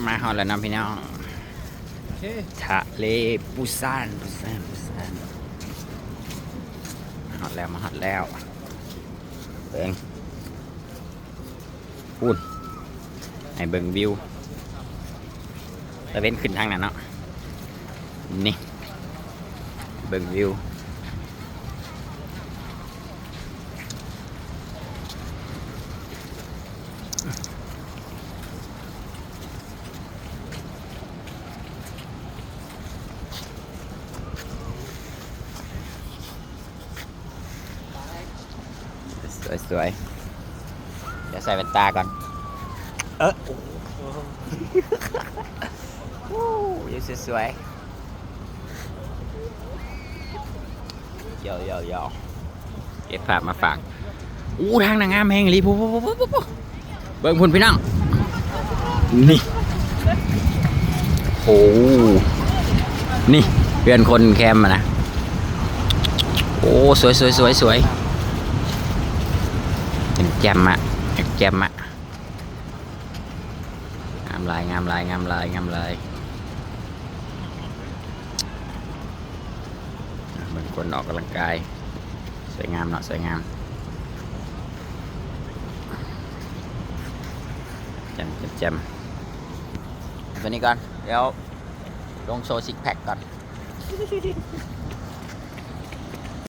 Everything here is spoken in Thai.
มาฮอดแล้วนะพี่น้อง โอเค ทะเลปูซานมาฮอดแล้วเบิ่งพูดให้เบิ่งวิวตะเว้นขึ้นทางนั้นเนาะนี่เบิ่งวิวสวยเดี๋ยวใส่แว่นตาก่อนยังสวยยอเก็บภาพมาฝากทางนางงามแห่งลีปุ๊บเบิ่งพุ่นพี่น้องนี่โอ้นี่เพื่อนคนแคมมานะโอ้สวยเป็นแจมอะงามลายเหมือนคนออกกำลังกายสวยงามแจมตัวนี้ก่อนเดี๋ยวลงโชว์ซิกแพคก่อน